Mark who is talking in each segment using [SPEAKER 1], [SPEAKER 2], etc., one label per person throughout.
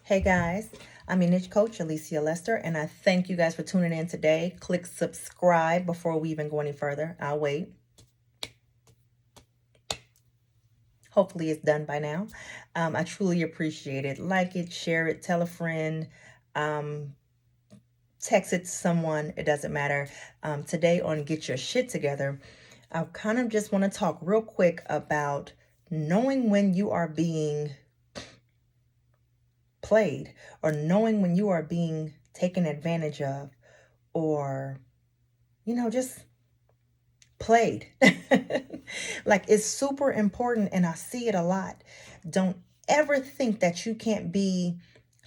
[SPEAKER 1] Hey guys, I'm your niche coach, Alicia Lester, and I thank you guys for tuning in today. Click subscribe before we even go any further. I'll wait. Hopefully it's done by now. I truly appreciate it. Like it, share it, tell a friend, um, text it to someone. It doesn't matter. Today on Get Your Shit Together, I kind of just want to talk real quick about knowing when you are being played or knowing when you are being taken advantage of or just played. Like, it's super important, and I see it a lot. Don't ever think that you can't be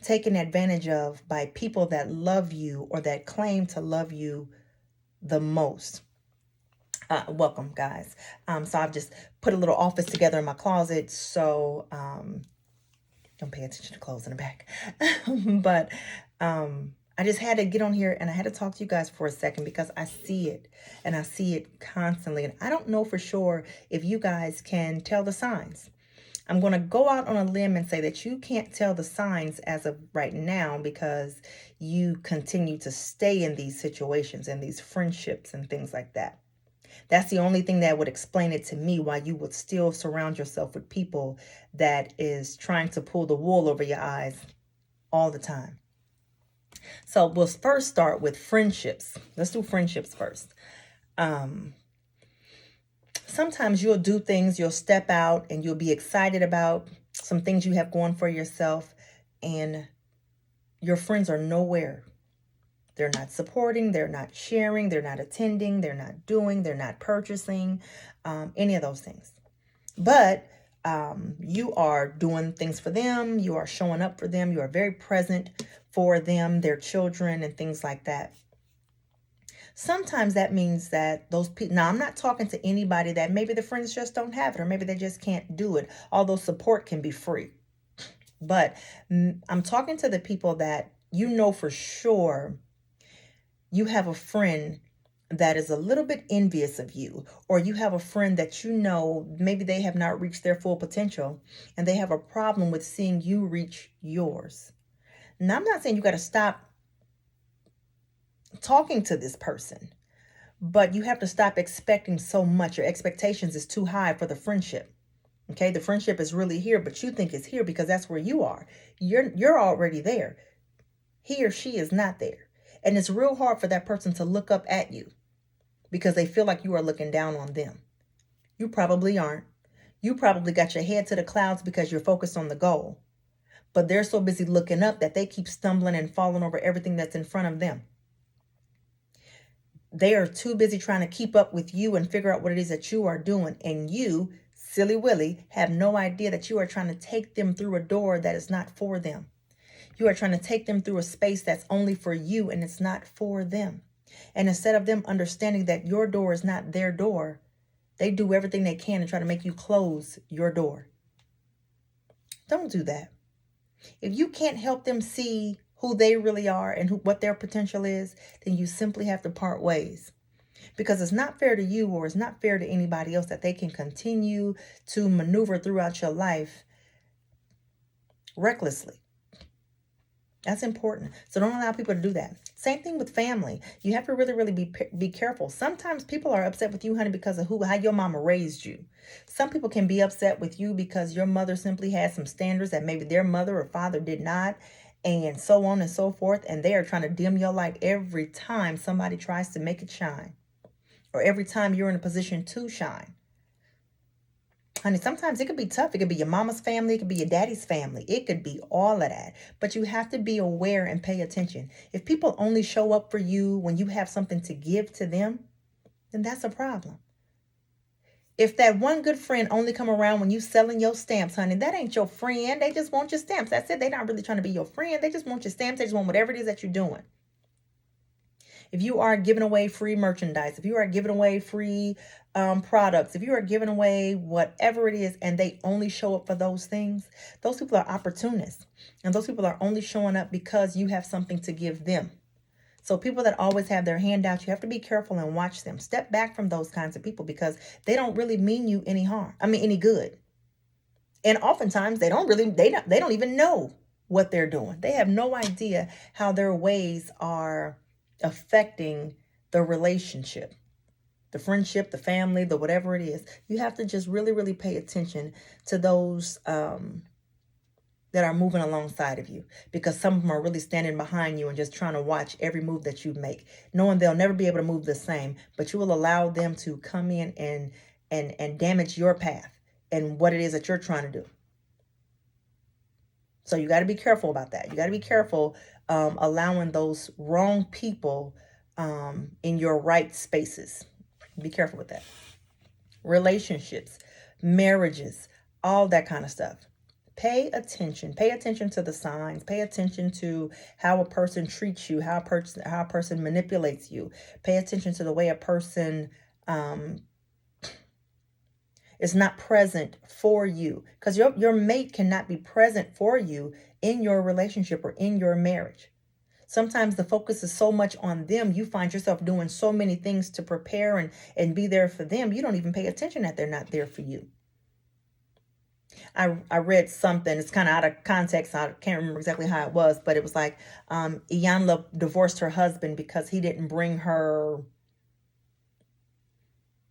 [SPEAKER 1] taken advantage of by people that love you or that claim to love you the most. Welcome, guys. So I've just put a little office together in my closet, so don't pay attention to clothes in the back. But I just had to get on here and I had to talk to you guys for a second because I see it and I see it constantly. And I don't know for sure if you guys can tell the signs. I'm going to go out on a limb and say that you can't tell the signs as of right now because you continue to stay in these situations and these friendships and things like that. That's the only thing that would explain it to me, why you would still surround yourself with people that is trying to pull the wool over your eyes all the time. So we'll first start with friendships. Let's do friendships first. Sometimes you'll do things, you'll step out and you'll be excited about some things you have going for yourself, and your friends are nowhere. They're not supporting, they're not sharing, they're not attending, they're not doing, they're not purchasing, any of those things. But you are doing things for them, you are showing up for them, you are very present for them, their children, and things like that. Sometimes that means that those people, now I'm not talking to anybody that maybe the friends just don't have it or maybe they just can't do it, although support can be free. But I'm talking to the people that you know for sure you have a friend that is a little bit envious of you, or you have a friend that you know maybe they have not reached their full potential and they have a problem with seeing you reach yours. Now, I'm not saying you got to stop talking to this person, but you have to stop expecting so much. Your expectations is too high for the friendship. Okay, the friendship is really here, but you think it's here because that's where you are. You're already there. He or she is not there. And it's real hard for that person to look up at you because they feel like you are looking down on them. You probably aren't. You probably got your head to the clouds because you're focused on the goal. But they're so busy looking up that they keep stumbling and falling over everything that's in front of them. They are too busy trying to keep up with you and figure out what it is that you are doing. And you, silly Willy, have no idea that you are trying to take them through a door that is not for them. You are trying to take them through a space that's only for you and it's not for them. And instead of them understanding that your door is not their door, they do everything they can to try to make you close your door. Don't do that. If you can't help them see who they really are and what their potential is, then you simply have to part ways. Because it's not fair to you or it's not fair to anybody else that they can continue to maneuver throughout your life recklessly. That's important. So don't allow people to do that. Same thing with family. You have to really, really be careful. Sometimes people are upset with you, honey, because of how your mama raised you. Some people can be upset with you because your mother simply had some standards that maybe their mother or father did not, and so on and so forth. And they are trying to dim your light every time somebody tries to make it shine, or every time you're in a position to shine. Honey, sometimes it could be tough. It could be your mama's family. It could be your daddy's family. It could be all of that. But you have to be aware and pay attention. If people only show up for you when you have something to give to them, then that's a problem. If that one good friend only come around when you selling your stamps, honey, that ain't your friend. They just want your stamps. That's it. They're not really trying to be your friend. They just want your stamps. They just want whatever it is that you're doing. If you are giving away free merchandise, if you are giving away free products, if you are giving away whatever it is, and they only show up for those things, those people are opportunists. And those people are only showing up because you have something to give them. So people that always have their hand out, you have to be careful and watch them. Step back from those kinds of people because they don't really mean you any harm. Any good. And oftentimes they don't even know what they're doing. They have no idea how their ways are affecting the relationship, the friendship, the family, the whatever it is. You have to just really, really pay attention to those that are moving alongside of you, because some of them are really standing behind you and just trying to watch every move that you make, knowing they'll never be able to move the same, but you will allow them to come in and damage your path and what it is that you're trying to do. So you got to be careful about that. You got to be careful allowing those wrong people in your right spaces. Be careful with that. Relationships, marriages, all that kind of stuff. Pay attention. Pay attention to the signs. Pay attention to how a person treats you, how a person manipulates you. Pay attention to the way a person is not present for you, because your mate cannot be present for you in your relationship or in your marriage. Sometimes the focus is so much on them. You find yourself doing so many things to prepare and be there for them. You don't even pay attention that they're not there for you. I read something, it's kind of out of context. I can't remember exactly how it was, but it was like Iyanla divorced her husband because he didn't bring her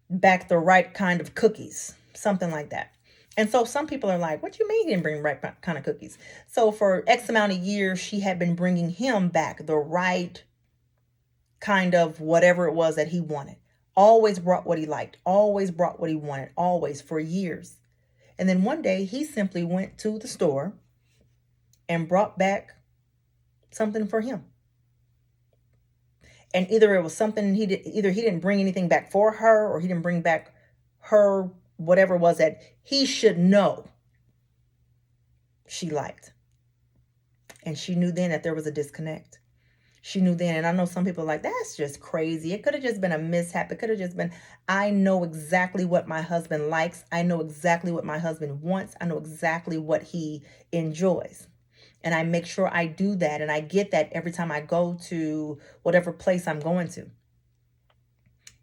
[SPEAKER 1] back the right kind of cookies, something like that. And so some people are like, what do you mean he didn't bring the right kind of cookies? So for X amount of years, she had been bringing him back the right kind of whatever it was that he wanted. Always brought what he liked. Always brought what he wanted. Always, for years. And then one day he simply went to the store and brought back something for him. And either it was something either he didn't bring anything back for her, or he didn't bring back her whatever it was that he should know she liked. And she knew then that there was a disconnect. She knew then, and I know some people are like, that's just crazy. It could have just been a mishap. It could have just been, I know exactly what my husband likes. I know exactly what my husband wants. I know exactly what he enjoys. And I make sure I do that. And I get that every time I go to whatever place I'm going to.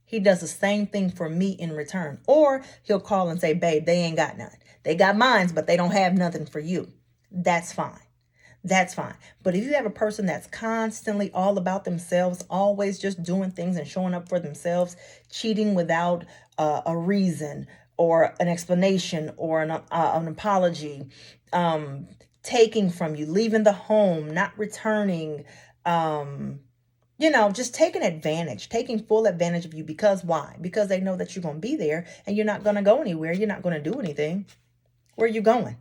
[SPEAKER 1] He does the same thing for me in return. Or he'll call and say, babe, they ain't got none. They got mines, but they don't have nothing for you. That's fine. That's fine. But if you have a person that's constantly all about themselves, always just doing things and showing up for themselves, cheating without a reason or an explanation or an apology, taking from you, leaving the home, not returning, just taking advantage, taking full advantage of you. Because why? Because they know that you're going to be there and you're not going to go anywhere. You're not going to do anything. Where are you going?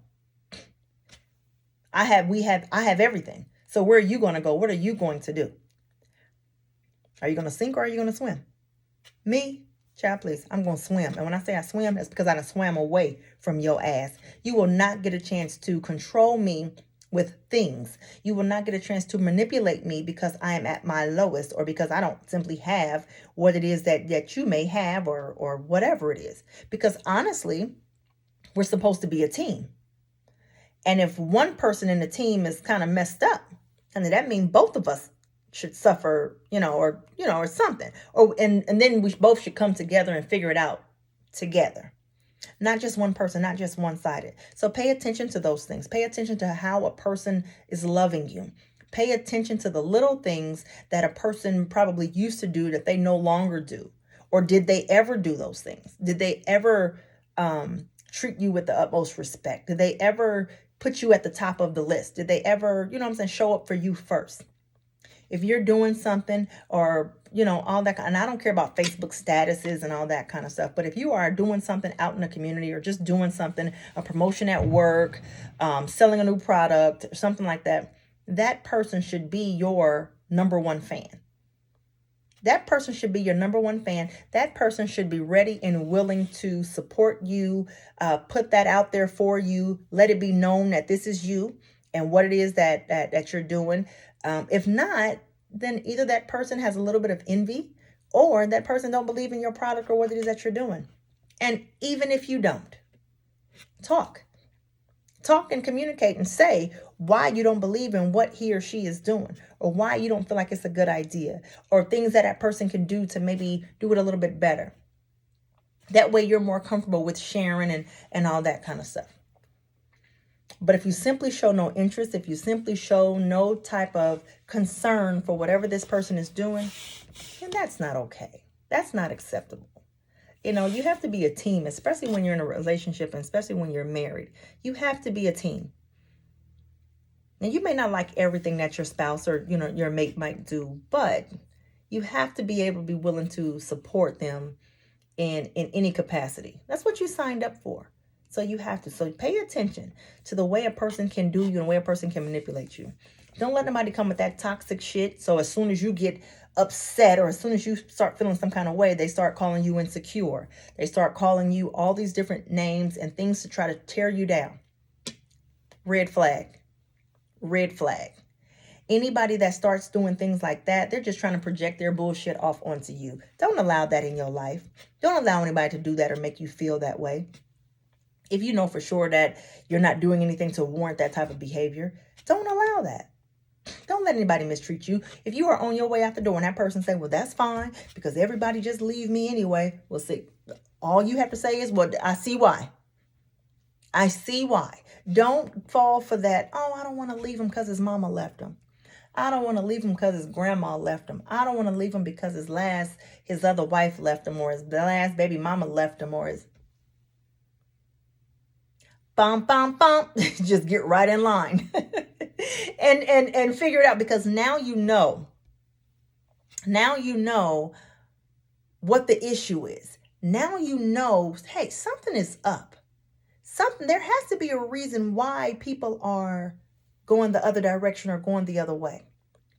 [SPEAKER 1] I have everything. So where are you going to go? What are you going to do? Are you going to sink or are you going to swim? Me, child, please, I'm going to swim. And when I say I swim, it's because I done swam away from your ass. You will not get a chance to control me with things. You will not get a chance to manipulate me because I am at my lowest, or because I don't simply have what it is that you may have, or whatever it is. Because honestly, we're supposed to be a team. And if one person in the team is kind of messed up, and that means both of us should suffer, or something. And then we both should come together and figure it out together. Not just one person, not just one-sided. So pay attention to those things. Pay attention to how a person is loving you. Pay attention to the little things that a person probably used to do that they no longer do. Or did they ever do those things? Did they ever treat you with the utmost respect? Did they ever put you at the top of the list? Did they ever, show up for you first? If you're doing something or, all that, and I don't care about Facebook statuses and all that kind of stuff, but if you are doing something out in the community, or just doing something, a promotion at work, selling a new product, or something like that, that person should be your number one fan. That person should be your number one fan. That person should be ready and willing to support you, put that out there for you. Let it be known that this is you and what it is that you're doing. If not, then either that person has a little bit of envy, or that person don't believe in your product or what it is that you're doing. And even if you don't, talk and communicate and say why you don't believe in what he or she is doing, or why you don't feel like it's a good idea, or things that person can do to maybe do it a little bit better. That way you're more comfortable with sharing and all that kind of stuff. But if you simply show no interest, if you simply show no type of concern for whatever this person is doing, then that's not okay. That's not acceptable. You know, you have to be a team, especially when you're in a relationship and especially when you're married. You have to be a team. And you may not like everything that your spouse or, you know, your mate might do, but you have to be able to be willing to support them in any capacity. That's what you signed up for. So you have to. So pay attention to the way a person can do you and the way a person can manipulate you. Don't let nobody come with that toxic shit. So as soon as you get upset or as soon as you start feeling some kind of way, they start calling you insecure. They start calling you all these different names and things to try to tear you down. Red flag. Red flag. Anybody that starts doing things like that, they're just trying to project their bullshit off onto you. Don't allow that in your life. Don't allow anybody to do that or make you feel that way. If you know for sure that you're not doing anything to warrant that type of behavior, don't allow that. Don't let anybody mistreat you. If you are on your way out the door and that person say, well, that's fine because everybody just leave me anyway. Well, see, all you have to say is, well, I see why. I see why. Don't fall for that. Oh, I don't want to leave him because his mama left him. I don't want to leave him because his grandma left him. I don't want to leave him because his other wife left him or his last baby mama left him or his bum, bum, bum. Just get right in line and figure it out because now you know what the issue is. Now you know, hey, something is up. There has to be a reason why people are going the other direction or going the other way.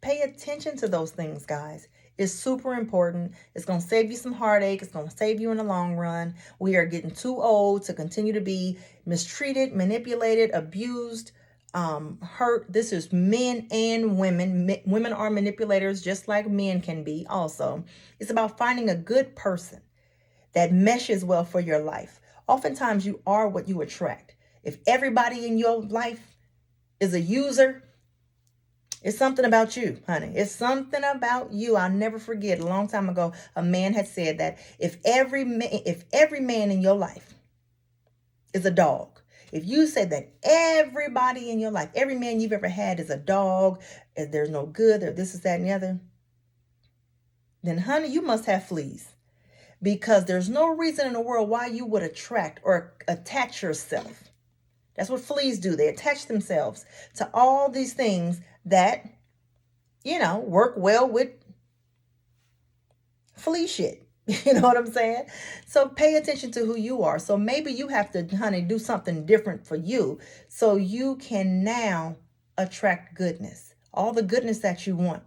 [SPEAKER 1] Pay attention to those things, guys. It's super important. It's going to save you some heartache. It's going to save you in the long run. We are getting too old to continue to be mistreated, manipulated, abused, hurt. This is men and women. Women are manipulators just like men can be also. It's about finding a good person that meshes well for your life. Oftentimes you are what you attract. If everybody in your life is a user, it's something about you, honey. It's something about you. I'll never forget. A long time ago, a man had said that if every man in your life is a dog, if you say that everybody in your life, every man you've ever had is a dog, if there's no good, or this is that and the other, then honey, you must have fleas. Because there's no reason in the world why you would attract or attach yourself. That's what fleas do. They attach themselves to all these things that, you know, work well with flea shit. You know what I'm saying? So pay attention to who you are. So maybe you have to, honey, do something different for you so you can now attract goodness. All the goodness that you want.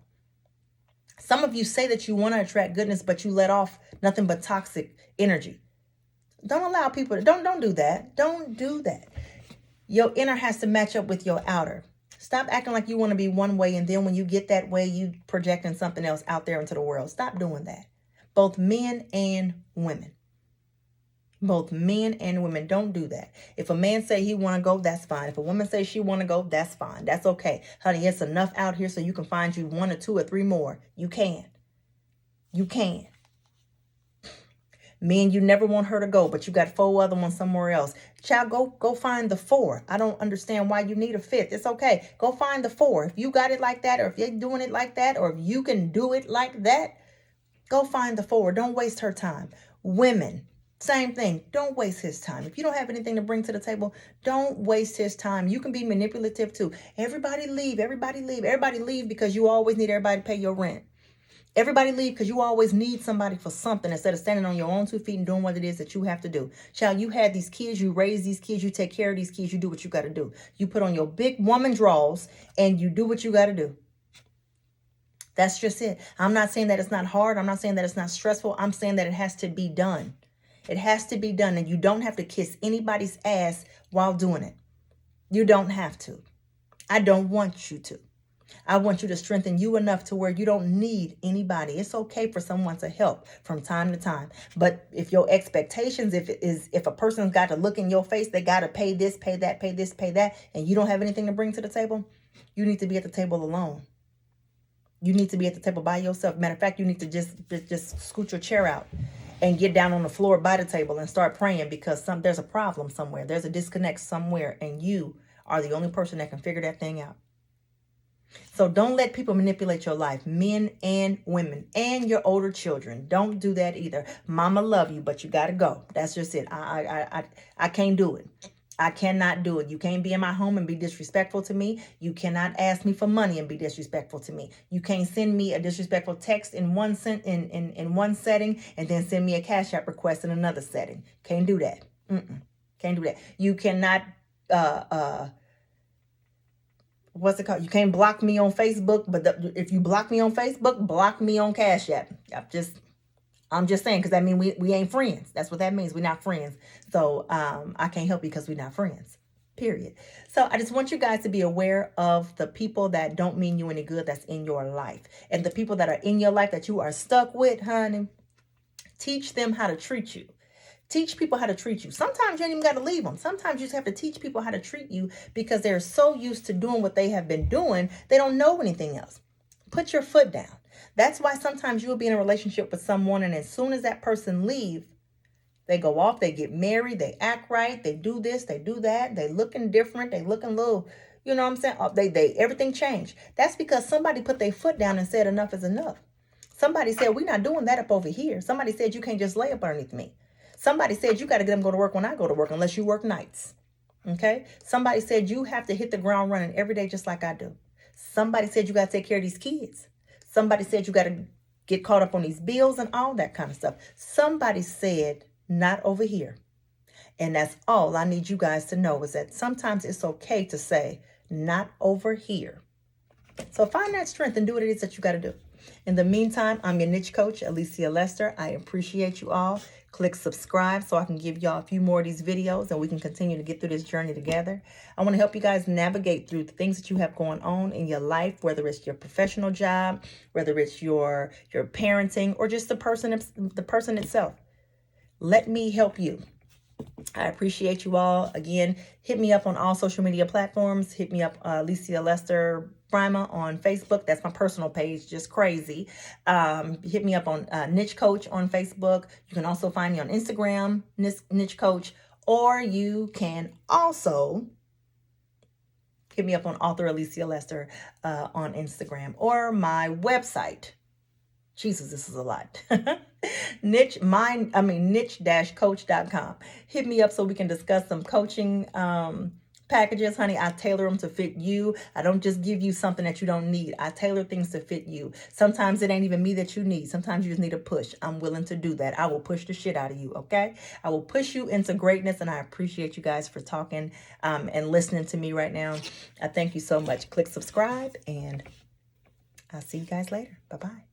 [SPEAKER 1] Some of you say that you want to attract goodness, but you let off nothing but toxic energy. Don't allow people to, don't do that. Don't do that. Your inner has to match up with your outer. Stop acting like you want to be one way, and then when you get that way, you projecting something else out there into the world. Stop doing that. Both men and women. Both men and women, don't do that. If a man say he want to go, that's fine. If a woman says she want to go, that's fine. That's okay. Honey, it's enough out here so you can find you 1 or 2 or 3 more. You can. You can. Men, you never want her to go, but you got 4 other ones somewhere else. Child, go find the 4. I don't understand why you need a 5th. It's okay. Go find the 4. If you got it like that, or if you're doing it like that, or if you can do it like that, go find the 4. Don't waste her time. Women, same thing. Don't waste his time. If you don't have anything to bring to the table, don't waste his time. You can be manipulative too. Everybody leave. Everybody leave. Everybody leave because you always need everybody to pay your rent. Everybody leave because you always need somebody for something instead of standing on your own 2 feet and doing what it is that you have to do. Child, you had these kids, you raise these kids, you take care of these kids, you do what you got to do. You put on your big woman drawers and you do what you got to do. That's just it. I'm not saying that it's not hard. I'm not saying that it's not stressful. I'm saying that it has to be done. It has to be done, and you don't have to kiss anybody's ass while doing it. You don't have to. I don't want you to. I want you to strengthen you enough to where you don't need anybody. It's okay for someone to help from time to time. But if your expectations, if a person's got to look in your face, they got to pay this, pay that, pay this, pay that, and you don't have anything to bring to the table, you need to be at the table alone. You need to be at the table by yourself. Matter of fact, you need to just scoot your chair out and get down on the floor by the table and start praying because there's a problem somewhere. There's a disconnect somewhere, and you are the only person that can figure that thing out. So don't let people manipulate your life, men and women and your older children. Don't do that either. Mama love you, but you got to go. That's just it. I can't do it. I cannot do it. You can't be in my home and be disrespectful to me. You cannot ask me for money and be disrespectful to me. You can't send me a disrespectful text in one setting and then send me a Cash App request in another setting. Can't do that. Can't do that. You cannot what's it called? You can't block me on Facebook, but if you block me on Facebook, block me on Cash App. I'm just saying, because that means we ain't friends. That's what that means. We're not friends. So I can't help you because we're not friends. Period. So I just want you guys to be aware of the people that don't mean you any good that's in your life. And the people that are in your life that you are stuck with, honey, teach them how to treat you. Teach people how to treat you. Sometimes you ain't even got to leave them. Sometimes you just have to teach people how to treat you because they're so used to doing what they have been doing, they don't know anything else. Put your foot down. That's why sometimes you'll be in a relationship with someone, and as soon as that person leaves, they go off, they get married, they act right, they do this, they do that, they looking different, they looking little, you know what I'm saying? They everything changed. That's because somebody put their foot down and said enough is enough. Somebody said, we're not doing that up over here. Somebody said, you can't just lay up underneath me. Somebody said, you got to get them to go to work when I go to work, unless you work nights. Okay? Somebody said, you have to hit the ground running every day just like I do. Somebody said, you got to take care of these kids. Somebody said, you got to get caught up on these bills and all that kind of stuff. Somebody said, not over here. And that's all I need you guys to know, is that sometimes it's okay to say, not over here. So find that strength and do what it is that you got to do. In the meantime, I'm your niche coach, Alicia Lester. I appreciate you all. Click subscribe so I can give y'all a few more of these videos and we can continue to get through this journey together. I want to help you guys navigate through the things that you have going on in your life, whether it's your professional job, whether it's your parenting, or just the person itself. Let me help you. I appreciate you all. Again, hit me up on all social media platforms. Hit me up, Alicia Lester Brima on Facebook. That's my personal page, just crazy. Hit me up on Niche Coach on Facebook. You can also find me on Instagram, Niche Coach, or you can also hit me up on author Alicia Lester on Instagram, or my website. Jesus, this is a lot. niche-coach.com. Hit me up so we can discuss some coaching packages, honey. I tailor them to fit you. I don't just give you something that you don't need. I tailor things to fit you. Sometimes it ain't even me that you need. Sometimes you just need a push. I'm willing to do that. I will push the shit out of you, okay? I will push you into greatness, and I appreciate you guys for talking and listening to me right now. I thank you so much. Click subscribe, and I'll see you guys later. Bye-bye.